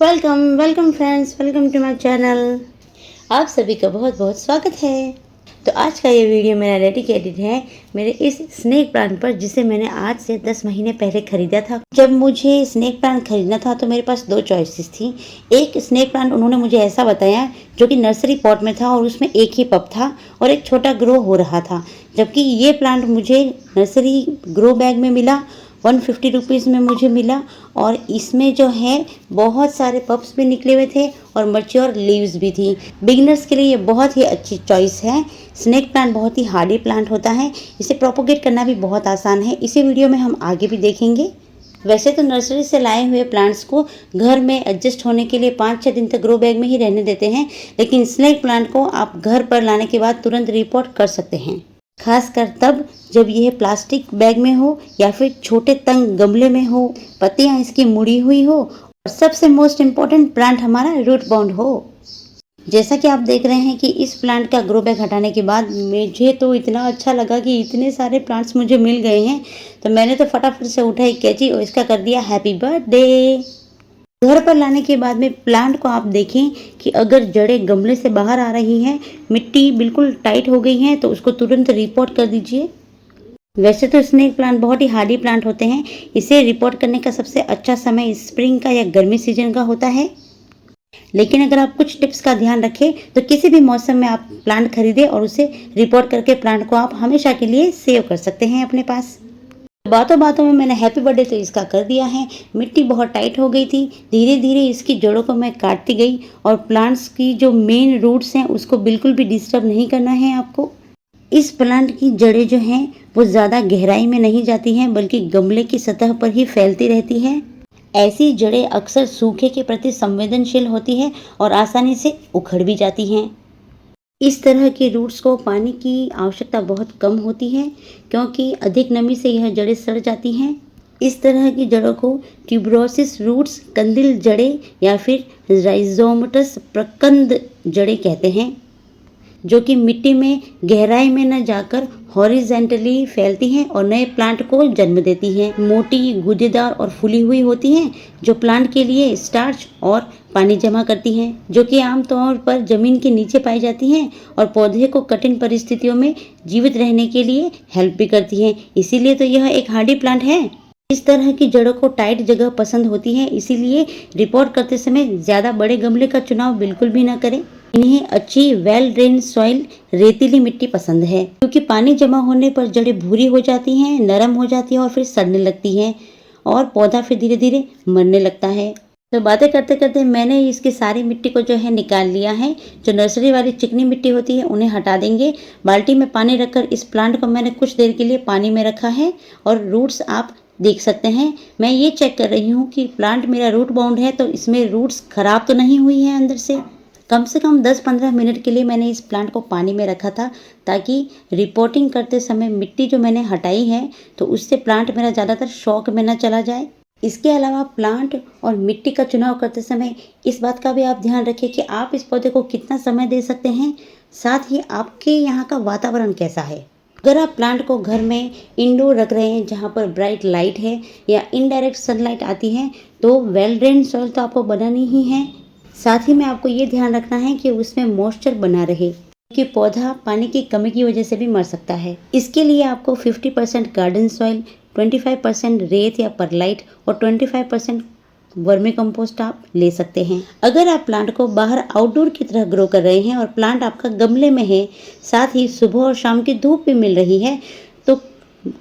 Welcome welcome friends, welcome to my channel. आप सभी का बहुत बहुत स्वागत है। तो आज का ये वीडियो मेरा डेडिकेटेड है मेरे इस स्नेक प्लांट पर, जिसे मैंने आज से 10 महीने पहले खरीदा था। जब मुझे स्नेक प्लांट खरीदना था तो मेरे पास दो चॉइसेस थी। एक स्नेक प्लांट उन्होंने मुझे ऐसा बताया जो कि नर्सरी पॉट में था और उसमें एक ही पप था और एक छोटा ग्रो हो रहा था, जबकि ये प्लांट मुझे नर्सरी ग्रो बैग में मिला, 150 रुपीज़ में मुझे मिला। और इसमें जो है बहुत सारे पप्स भी निकले हुए थे और मैच्योर लीव्स भी थी। बिगिनर्स के लिए ये बहुत ही अच्छी चॉइस है। स्नेक प्लांट बहुत ही हार्डी प्लांट होता है, इसे प्रोपोगेट करना भी बहुत आसान है। इसी वीडियो में हम आगे भी देखेंगे। वैसे तो नर्सरी से लाए हुए प्लांट्स को घर में एडजस्ट होने के लिए 5-6 दिन तक ग्रो बैग में ही रहने देते हैं, लेकिन स्नेक प्लांट को आप घर पर लाने के बाद तुरंत रिपोर्ट कर सकते हैं, खासकर तब जब यह प्लास्टिक बैग में हो या फिर छोटे तंग गमले में हो, पत्तियां इसकी मुड़ी हुई हो और सबसे मोस्ट इम्पोर्टेंट प्लांट हमारा रूट बाउंड हो। जैसा कि आप देख रहे हैं कि इस प्लांट का ग्रो बैग हटाने के बाद मुझे तो इतना अच्छा लगा कि इतने सारे प्लांट्स मुझे मिल गए हैं, तो मैंने तो फटाफट से उठाई कैंची और इसका कर दिया हैप्पी बर्थडे। घर पर लाने के बाद में प्लांट को आप देखें कि अगर जड़ें गमले से बाहर आ रही हैं, मिट्टी बिल्कुल टाइट हो गई है, तो उसको तुरंत रिपोर्ट कर दीजिए। वैसे तो स्नेक प्लांट बहुत ही हार्डी प्लांट होते हैं, इसे रिपोर्ट करने का सबसे अच्छा समय स्प्रिंग का या गर्मी सीजन का होता है। लेकिन अगर आप कुछ टिप्स का ध्यान रखें तो किसी भी मौसम में आप प्लांट खरीदें और उसे रिपोर्ट करके प्लांट को आप हमेशा के लिए सेव कर सकते हैं अपने पास। बातों बातों में मैंने हैप्पी बर्थडे तो इसका कर दिया है। मिट्टी बहुत टाइट हो गई थी, धीरे धीरे इसकी जड़ों को मैं काटती गई और प्लांट्स की जो मेन रूट्स हैं उसको बिल्कुल भी डिस्टर्ब नहीं करना है आपको। इस प्लांट की जड़ें जो हैं वो ज़्यादा गहराई में नहीं जाती हैं, बल्कि गमले की सतह पर ही फैलती रहती हैं। ऐसी जड़ें अक्सर सूखे के प्रति संवेदनशील होती हैं और आसानी से उखड़ भी जाती हैं। इस तरह के रूट्स को पानी की आवश्यकता बहुत कम होती है, क्योंकि अधिक नमी से यह जड़ें सड़ जाती हैं। इस तरह की जड़ों को ट्यूबरोसिस रूट्स, कंदिल जड़ें या फिर राइजोमटस प्रकंद जड़ें कहते हैं, जो कि मिट्टी में गहराई में न जाकर हॉरिजेंटली फैलती हैं और नए प्लांट को जन्म देती हैं। मोटी, गूदेदार और फूली हुई होती हैं, जो प्लांट के लिए स्टार्च और पानी जमा करती हैं, जो कि आमतौर पर जमीन के नीचे पाई जाती हैं और पौधे को कठिन परिस्थितियों में जीवित रहने के लिए हेल्प भी करती हैं। इसीलिए तो यह एक हार्डी प्लांट है। इस तरह की जड़ों को टाइट जगह पसंद होती है, इसीलिए रिपोर्ट करते समय ज़्यादा बड़े गमले का चुनाव बिल्कुल भी ना करें। इन्हें अच्छी वेल ड्रेन सॉइल, रेतीली मिट्टी पसंद है, क्योंकि पानी जमा होने पर जड़ें भूरी हो जाती हैं, नरम हो जाती हैं और फिर सड़ने लगती हैं और पौधा फिर धीरे धीरे मरने लगता है। तो बातें करते करते मैंने इसकी सारी मिट्टी को जो है निकाल लिया है। जो नर्सरी वाली चिकनी मिट्टी होती है उन्हें हटा देंगे। बाल्टी में पानी रखकर इस प्लांट को मैंने कुछ देर के लिए पानी में रखा है और रूट्स आप देख सकते हैं। मैं ये चेक कर रही हूँ कि प्लांट मेरा रूट बाउंड है, तो इसमें रूट्स खराब तो नहीं हुई हैं अंदर से। कम 10-15 मिनट के लिए मैंने इस प्लांट को पानी में रखा था, ताकि रिपोर्टिंग करते समय मिट्टी जो मैंने हटाई है तो उससे प्लांट मेरा ज़्यादातर शॉक में न चला जाए। इसके अलावा प्लांट और मिट्टी का चुनाव करते समय इस बात का भी आप ध्यान रखें कि आप इस पौधे को कितना समय दे सकते हैं, साथ ही आपके यहाँ का वातावरण कैसा है। अगर आप प्लांट को घर में इंडोर रख रहे हैं जहाँ पर ब्राइट लाइट है या इनडायरेक्ट सनलाइट आती है, तो वेल ड्रेन सॉइल तो आपको बनानी ही है। साथ ही में आपको ये ध्यान रखना है कि उसमें मॉइस्चर बना रहे, कि पौधा पानी की कमी की वजह से भी मर सकता है। इसके लिए आपको 50% गार्डन सॉइल, 25% रेत या परलाइट और 25% वर्मी कंपोस्ट आप ले सकते हैं। अगर आप प्लांट को बाहर आउटडोर की तरह ग्रो कर रहे हैं और प्लांट आपका गमले में है, साथ ही सुबह और शाम की धूप भी मिल रही है, तो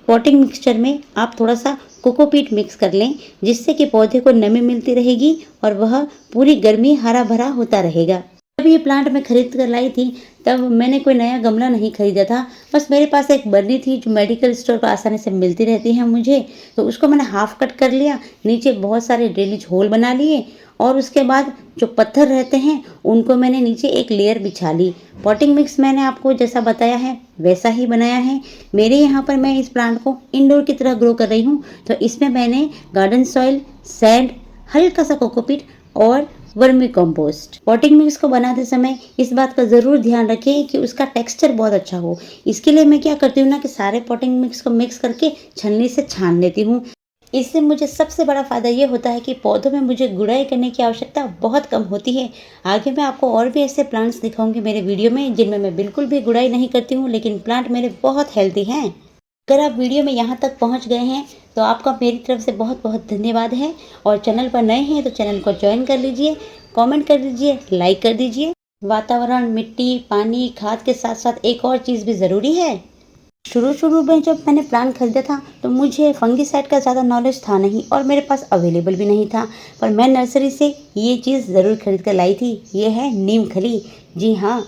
पॉटिंग मिक्सचर में आप थोड़ा सा कोकोपीट मिक्स कर लें, जिससे कि पौधे को नमी मिलती रहेगी और वह पूरी गर्मी हरा भरा होता रहेगा। जब ये प्लांट मैं खरीद कर लाई थी तब मैंने कोई नया गमला नहीं खरीदा था, बस मेरे पास एक बर्नी थी जो मेडिकल स्टोर पर आसानी से मिलती रहती है मुझे, तो उसको मैंने हाफ कट कर लिया, नीचे बहुत सारे ड्रेनेज होल बना लिए और उसके बाद जो पत्थर रहते हैं उनको मैंने नीचे एक लेयर बिछा ली। पॉटिंग मिक्स मैंने आपको जैसा बताया है वैसा ही बनाया है। मेरे यहाँ पर मैं इस प्लांट को इंडोर की तरह ग्रो कर रही हूँ, तो इसमें मैंने गार्डन सॉइल, सैंड, हल्का सा कोकोपीट और वर्मी कंपोस्ट। पॉटिंग मिक्स को बनाते समय इस बात का ज़रूर ध्यान रखें कि उसका टेक्सचर बहुत अच्छा हो। इसके लिए मैं क्या करती हूँ ना कि सारे पॉटिंग मिक्स को मिक्स करके छन्नी से छान लेती हूँ। इससे मुझे सबसे बड़ा फ़ायदा ये होता है कि पौधों में मुझे गुड़ाई करने की आवश्यकता बहुत कम होती है। आगे मैं आपको और भी ऐसे प्लांट्स दिखाऊंगी मेरे वीडियो में जिनमें मैं बिल्कुल भी गुड़ाई नहीं करती हूँ, लेकिन प्लांट मेरे बहुत हेल्दी हैं। अगर आप वीडियो में यहाँ तक पहुँच गए हैं तो आपका मेरी तरफ से बहुत बहुत धन्यवाद है। और चैनल पर नए हैं तो चैनल को ज्वाइन कर लीजिए, कमेंट कर दीजिए, लाइक कर दीजिए। वातावरण, मिट्टी, पानी, खाद के साथ साथ एक और चीज़ भी ज़रूरी है। शुरू में जब मैंने प्लांट खरीदा था तो मुझे फंगीसाइड का ज़्यादा नॉलेज था नहीं और मेरे पास अवेलेबल भी नहीं था, पर मैं नर्सरी से ये चीज़ ज़रूर खरीद कर लाई थी। ये है नीम खली। जी हाँ,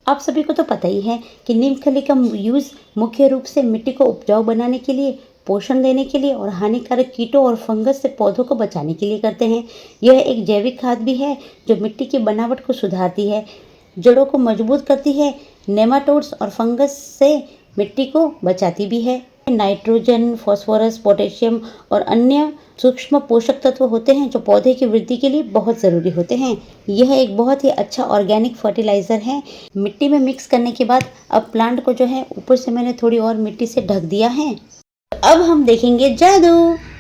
आप सभी को तो पता ही है कि नीम खली का यूज़ मुख्य रूप से मिट्टी को उपजाऊ बनाने के लिए, पोषण देने के लिए और हानिकारक कीटों और फंगस से पौधों को बचाने के लिए करते हैं। यह एक जैविक खाद भी है जो मिट्टी की बनावट को सुधारती है, जड़ों को मजबूत करती है, नेमाटोड्स और फंगस से मिट्टी को बचाती भी है। नाइट्रोजन, फास्फोरस, पोटेशियम और अन्य सूक्ष्म पोषक तत्व होते हैं जो पौधे की वृद्धि के लिए बहुत ज़रूरी होते हैं। यह एक बहुत ही अच्छा ऑर्गेनिक फर्टिलाइज़र है। मिट्टी में मिक्स करने के बाद अब प्लांट को जो है ऊपर से मैंने थोड़ी और मिट्टी से ढक दिया है। अब हम देखेंगे जादू।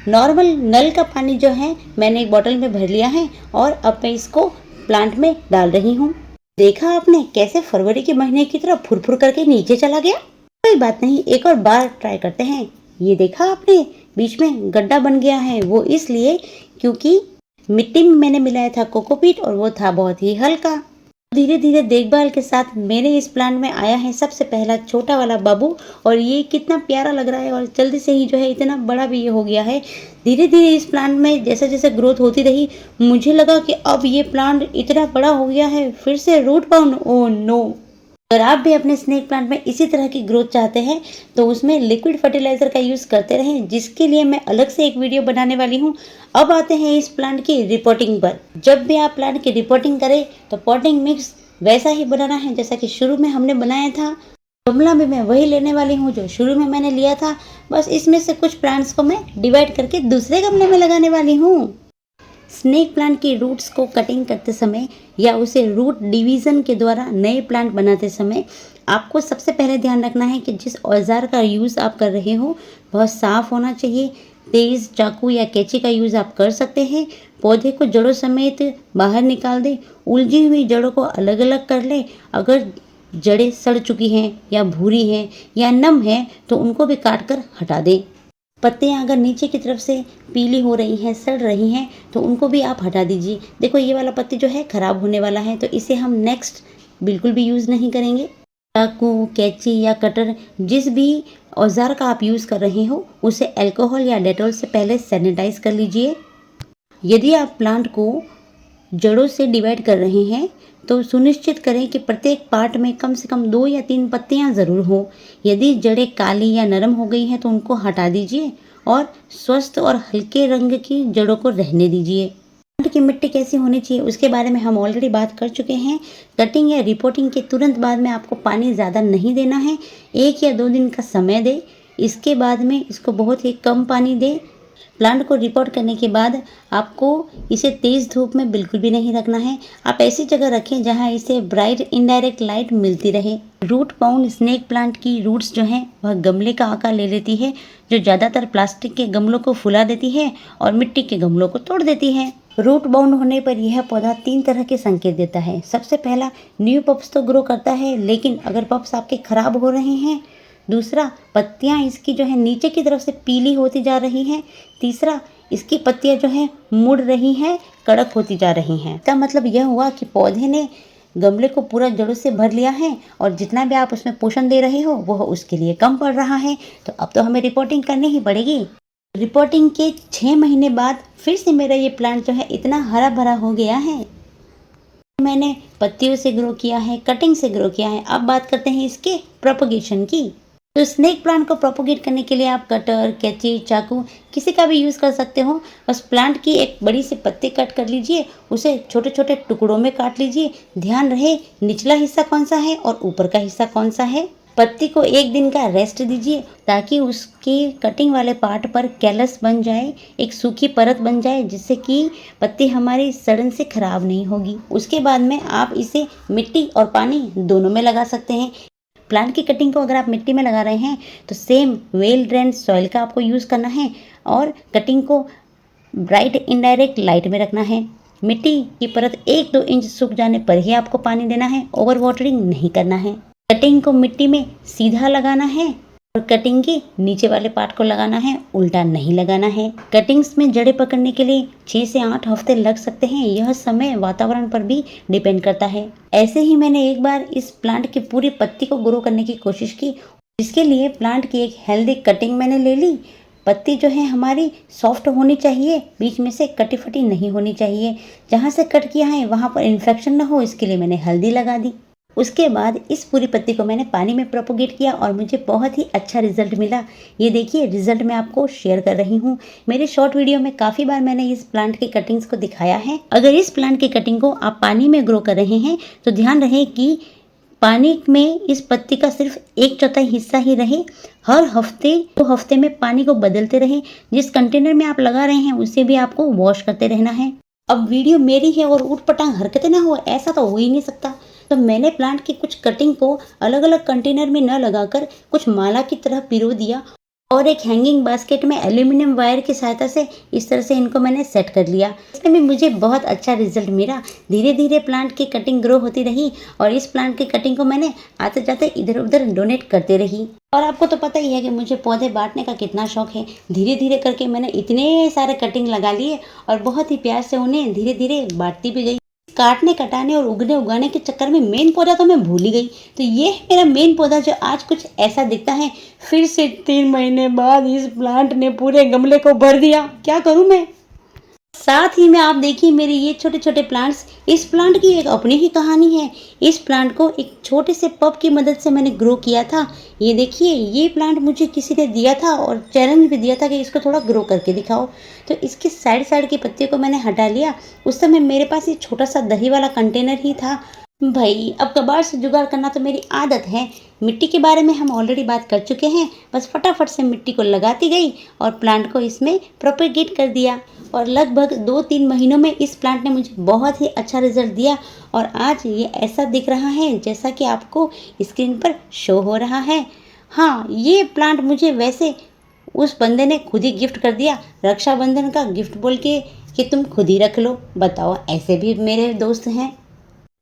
नॉर्मल नल का पानी जो है मैंने एक बोतल में भर लिया है और अब मैं इसको प्लांट में डाल रही हूँ। देखा आपने कैसे फरवरी के महीने की तरह फुरफुर करके नीचे चला गया? कोई बात नहीं, एक और बार ट्राई करते हैं। ये देखा आपने, बीच में गड्ढा बन गया है। वो इसलिए क्योंकि मिट्टी में मैंने मिलाया था कोकोपीट और वो था बहुत ही हल्का। धीरे धीरे देखभाल के साथ मेरे इस प्लांट में आया है सबसे पहला छोटा वाला बाबू, और ये कितना प्यारा लग रहा है और जल्दी से ही जो है इतना बड़ा भी ये हो गया है। धीरे धीरे इस प्लांट में जैसे जैसे ग्रोथ होती रही मुझे लगा कि अब ये प्लांट इतना बड़ा हो गया है, फिर से रूट बाउंड। Oh no! अगर आप भी अपने स्नेक प्लांट में इसी तरह की ग्रोथ चाहते हैं तो उसमें लिक्विड फर्टिलाइजर का यूज़ करते रहें, जिसके लिए मैं अलग से एक वीडियो बनाने वाली हूँ। अब आते हैं इस प्लांट की रिपोर्टिंग पर। जब भी आप प्लांट की रिपोर्टिंग करें तो पॉटिंग मिक्स वैसा ही बनाना है जैसा कि शुरू में हमने बनाया था। गमला में मैं वही लेने वाली हूँ जो शुरू में मैंने लिया था, बस इसमें से कुछ प्लांट्स को मैं डिवाइड करके दूसरे गमले में लगाने वाली हूँ। स्नेक प्लांट की रूट्स को कटिंग करते समय या उसे रूट डिवीज़न के द्वारा नए प्लांट बनाते समय आपको सबसे पहले ध्यान रखना है कि जिस औजार का यूज़ आप कर रहे हो वह साफ़ होना चाहिए। तेज़ चाकू या कैंची का यूज़ आप कर सकते हैं। पौधे को जड़ों समेत बाहर निकाल दें। उलझी हुई जड़ों को अलग अलग कर लें। अगर जड़ें सड़ चुकी हैं या भूरी हैं या नम हैं तो उनको भी काट कर हटा दें। पत्तियां अगर नीचे की तरफ से पीली हो रही हैं, सड़ रही हैं, तो उनको भी आप हटा दीजिए। देखो ये वाला पत्ती जो है ख़राब होने वाला है, तो इसे हम नेक्स्ट बिल्कुल भी यूज़ नहीं करेंगे। चाकू, कैंची या कटर, जिस भी औजार का आप यूज़ कर रहे हो उसे अल्कोहल या डेटॉल से पहले सैनिटाइज कर लीजिए। यदि आप प्लांट को जड़ों से डिवाइड कर रहे हैं तो सुनिश्चित करें कि प्रत्येक पार्ट में कम से कम 2 या 3 पत्तियां ज़रूर हो। यदि जड़ें काली या नरम हो गई हैं तो उनको हटा दीजिए और स्वस्थ और हल्के रंग की जड़ों को रहने दीजिए। प्लांट की मिट्टी कैसी होनी चाहिए उसके बारे में हम ऑलरेडी बात कर चुके हैं। कटिंग या रिपोर्टिंग के तुरंत बाद में आपको पानी ज़्यादा नहीं देना है। 1 या 2 दिन का समय दें। इसके बाद में इसको बहुत ही कम पानी दें। प्लांट को रिपोर्ट करने के बाद आपको इसे तेज़ धूप में बिल्कुल भी नहीं रखना है। आप ऐसी जगह रखें जहां इसे ब्राइट इनडायरेक्ट लाइट मिलती रहे। रूट बाउंड स्नेक प्लांट की रूट्स जो हैं वह गमले का आकार ले लेती है, जो ज़्यादातर प्लास्टिक के गमलों को फुला देती है और मिट्टी के गमलों को तोड़ देती है। रूट बाउंड होने पर यह पौधा 3 तरह के संकेत देता है। सबसे पहला, न्यू पप्स तो ग्रो करता है, लेकिन अगर पप्स आपके खराब हो रहे हैं। दूसरा, पत्तियां इसकी जो है नीचे की तरफ से पीली होती जा रही हैं। तीसरा, इसकी पत्तियां जो है मुड़ रही हैं, कड़क होती जा रही हैं। इसका मतलब यह हुआ कि पौधे ने गमले को पूरा जड़ों से भर लिया है और जितना भी आप उसमें पोषण दे रहे हो वह उसके लिए कम पड़ रहा है। तो अब तो हमें रिपोर्टिंग करनी ही पड़ेगी। रिपोर्टिंग के 6 महीने बाद फिर से मेरा ये प्लांट जो है इतना हरा भरा हो गया है। मैंने पत्तियों से ग्रो किया है, कटिंग से ग्रो किया है। अब बात करते हैं इसके प्रोपगेशन की। तो स्नेक प्लांट को प्रोपोगेट करने के लिए आप कटर, कैंची, चाकू किसी का भी यूज़ कर सकते हो। बस प्लांट की एक बड़ी सी पत्ती कट कर लीजिए, उसे छोटे छोटे टुकड़ों में काट लीजिए। ध्यान रहे निचला हिस्सा कौन सा है और ऊपर का हिस्सा कौन सा है। पत्ती को 1 दिन का रेस्ट दीजिए ताकि उसके कटिंग वाले पार्ट पर कैलस बन जाए, एक सूखी परत बन जाए, जिससे कि पत्ती हमारी सड़न से खराब नहीं होगी। उसके बाद में आप इसे मिट्टी और पानी दोनों में लगा सकते हैं। प्लांट की कटिंग को अगर आप मिट्टी में लगा रहे हैं तो सेम वेल ड्रेन सॉइल का आपको यूज़ करना है और कटिंग को ब्राइट इनडायरेक्ट लाइट में रखना है। मिट्टी की परत 1-2 इंच सूख जाने पर ही आपको पानी देना है, ओवर वाटरिंग नहीं करना है। कटिंग को मिट्टी में सीधा लगाना है और कटिंग के नीचे वाले पार्ट को लगाना है, उल्टा नहीं लगाना है। कटिंग्स में जड़ें पकड़ने के लिए 6 से 8 हफ्ते लग सकते हैं। यह समय वातावरण पर भी डिपेंड करता है। ऐसे ही मैंने एक बार इस प्लांट की पूरी पत्ती को ग्रो करने की कोशिश की। इसके लिए प्लांट की एक हेल्दी कटिंग मैंने ले ली। पत्ती जो है हमारी सॉफ्ट होनी चाहिए, बीच में से कटी फटी नहीं होनी चाहिए। जहाँ से कट किया है वहाँ पर इन्फेक्शन ना हो, इसके लिए मैंने हल्दी लगा दी। उसके बाद इस पूरी पत्ती को मैंने पानी में प्रोपोगेट किया और मुझे बहुत ही अच्छा रिजल्ट मिला। ये देखिए रिजल्ट मैं आपको शेयर कर रही हूँ। मेरे शॉर्ट वीडियो में काफ़ी बार मैंने इस प्लांट की कटिंग्स को दिखाया है। अगर इस प्लांट की कटिंग को आप पानी में ग्रो कर रहे हैं तो ध्यान रहे कि पानी में इस पत्ती का सिर्फ 1/4 हिस्सा ही रहे। हर हफ्ते 2 हफ्ते में पानी को बदलते रहें। जिस कंटेनर में आप लगा रहे हैं उसे भी आपको वॉश करते रहना है। अब वीडियो मेरी है और ऊट-पटांग हरकतें ना हो, ऐसा तो हो ही नहीं सकता। तो मैंने प्लांट की कुछ कटिंग को अलग अलग कंटेनर में न लगाकर कुछ माला की तरह पिरो दिया और एक हैंगिंग बास्केट में एल्यूमिनियम वायर की सहायता से इस तरह से इनको मैंने सेट कर लिया। इसमें भी मुझे बहुत अच्छा रिजल्ट मिला। धीरे धीरे प्लांट की कटिंग ग्रो होती रही और इस प्लांट की कटिंग को मैंने आते जाते इधर उधर डोनेट करते रही। और आपको तो पता ही है कि मुझे पौधे बांटने का कितना शौक है। धीरे धीरे करके मैंने इतने सारे कटिंग लगा लिए और बहुत ही प्यार से उन्हें धीरे धीरे बांटती भी गई। काटने कटाने और उगने उगाने के चक्कर में मेन पौधा तो मैं भूल ही गई। तो ये है मेरा मेन पौधा जो आज कुछ ऐसा दिखता है। फिर से 3 महीने बाद इस प्लांट ने पूरे गमले को भर दिया। क्या करूं मैं। साथ ही में आप देखिए मेरे ये छोटे छोटे प्लांट्स। इस प्लांट की एक अपनी ही कहानी है। इस प्लांट को एक छोटे से पप की मदद से मैंने ग्रो किया था। ये देखिए ये प्लांट मुझे किसी ने दिया था और चैलेंज भी दिया था कि इसको थोड़ा ग्रो करके दिखाओ। तो इसके साइड साइड की पत्तियों को मैंने हटा लिया। उस समय मेरे पास ये छोटा सा दही वाला कंटेनर ही था। भाई अब कबाड़ से जुगाड़ करना तो मेरी आदत है। मिट्टी के बारे में हम ऑलरेडी बात कर चुके हैं। बस फटाफट से मिट्टी को लगाती गई और प्लांट को इसमें प्रोपेगेट कर दिया और लगभग 2-3 महीनों में इस प्लांट ने मुझे बहुत ही अच्छा रिजल्ट दिया और आज ये ऐसा दिख रहा है जैसा कि आपको स्क्रीन पर शो हो रहा है। हाँ, ये प्लांट मुझे वैसे उस बंदे ने खुद ही गिफ्ट कर दिया। रक्षाबंधन का गिफ्ट बोल के कि तुम खुद ही रख लो। बताओ, ऐसे भी मेरे दोस्त हैं।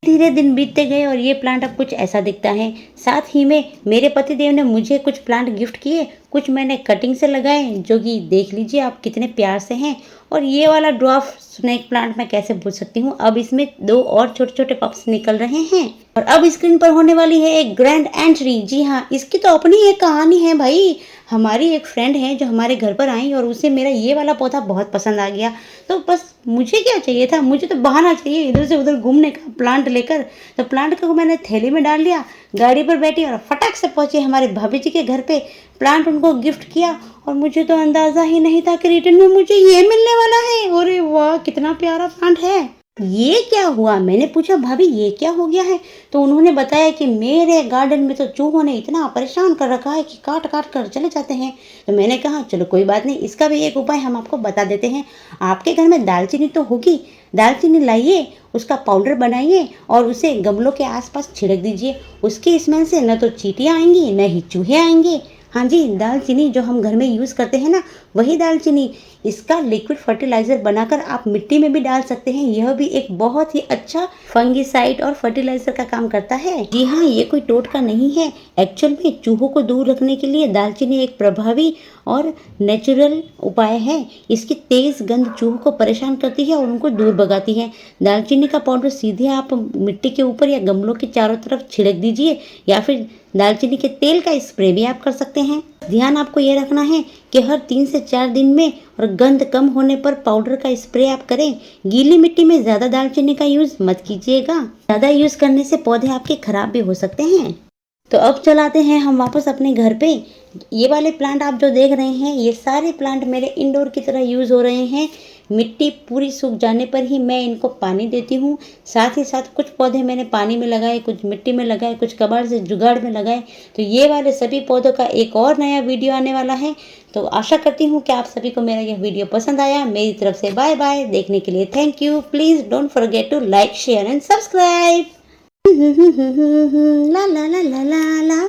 धीरे दिन बीतते गए और ये प्लांट अब कुछ ऐसा दिखता है। साथ ही में मेरे पतिदेव ने मुझे कुछ प्लांट गिफ्ट किए, कुछ मैंने कटिंग से लगाए जो कि देख लीजिए आप कितने प्यार से हैं। और ये वाला ड्वार्फ स्नेक प्लांट मैं कैसे भूल सकती हूँ। अब इसमें 2 और छोटे छोटे पप्स निकल रहे हैं और अब स्क्रीन पर होने वाली है एक ग्रैंड एंट्री। जी हाँ, इसकी तो अपनी एक कहानी है भाई। हमारी एक फ्रेंड है जो हमारे घर पर आई और उसे मेरा ये वाला पौधा बहुत पसंद आ गया। तो बस मुझे क्या चाहिए था, मुझे तो बहाना चाहिए इधर से उधर घूमने का प्लांट लेकर। तो प्लांट को मैंने थैली में डाल लिया, गाड़ी पर बैठी और फटाक से पहुंची हमारे भाभी जी के घर पे। प्लांट उनको गिफ्ट किया और मुझे तो अंदाजा ही नहीं था कि रिटर्न में मुझे ये मिलने वाला है। अरे वाह, कितना प्यारा प्लांट है। ये क्या हुआ, मैंने पूछा भाभी ये क्या हो गया है। तो उन्होंने बताया कि मेरे गार्डन में तो चूहों ने इतना परेशान कर रखा है कि काट काट कर चले जाते हैं। तो मैंने कहा चलो कोई बात नहीं, इसका भी एक उपाय हम आपको बता देते हैं। आपके घर में दालचीनी तो होगी, दालचीनी लाइए, उसका पाउडर बनाइए और उसे गमलों के आसपास छिड़क दीजिए। उसकी स्मेल से न तो चींटियाँ आएंगी न ही चूहे आएंगे। हाँ जी, दालचीनी जो हम घर में यूज़ करते हैं ना, वही दालचीनी। इसका लिक्विड फर्टिलाइज़र बनाकर आप मिट्टी में भी डाल सकते हैं। यह भी एक बहुत ही अच्छा फंगिसाइड और फर्टिलाइज़र का काम करता है। जी हाँ, ये कोई टोटका नहीं है। एक्चुअल में चूहों को दूर रखने के लिए दालचीनी एक प्रभावी और नेचुरल उपाय है। इसकी तेज़ गंध चूहों को परेशान करती है और उनको दूर भगाती है। दालचीनी का पाउडर सीधे आप मिट्टी के ऊपर या गमलों के चारों तरफ छिड़क दीजिए या फिर दालचीनी के तेल का स्प्रे भी आप कर सकते हैं। ध्यान आपको ये रखना है कि हर 3 से 4 दिन में और गंध कम होने पर पाउडर का स्प्रे आप करें। गीली मिट्टी में ज़्यादा दालचीनी का यूज़ मत कीजिएगा। ज़्यादा यूज़ करने से पौधे आपके खराब भी हो सकते हैं। तो अब चलाते हैं हम वापस अपने घर पे। ये वाले प्लांट आप जो देख रहे हैं, ये सारे प्लांट मेरे इंडोर की तरह यूज़ हो रहे हैं। मिट्टी पूरी सूख जाने पर ही मैं इनको पानी देती हूँ। साथ ही साथ कुछ पौधे मैंने पानी में लगाए, कुछ मिट्टी में लगाए, कुछ कबाड़ से जुगाड़ में लगाए। तो ये वाले सभी पौधों का एक और नया वीडियो आने वाला है। तो आशा करती हूँ कि आप सभी को मेरा यह वीडियो पसंद आया। मेरी तरफ से बाय बाय। देखने के लिए thank you. Please don't forget to like, share and subscribe. ला ला ला ला ला ला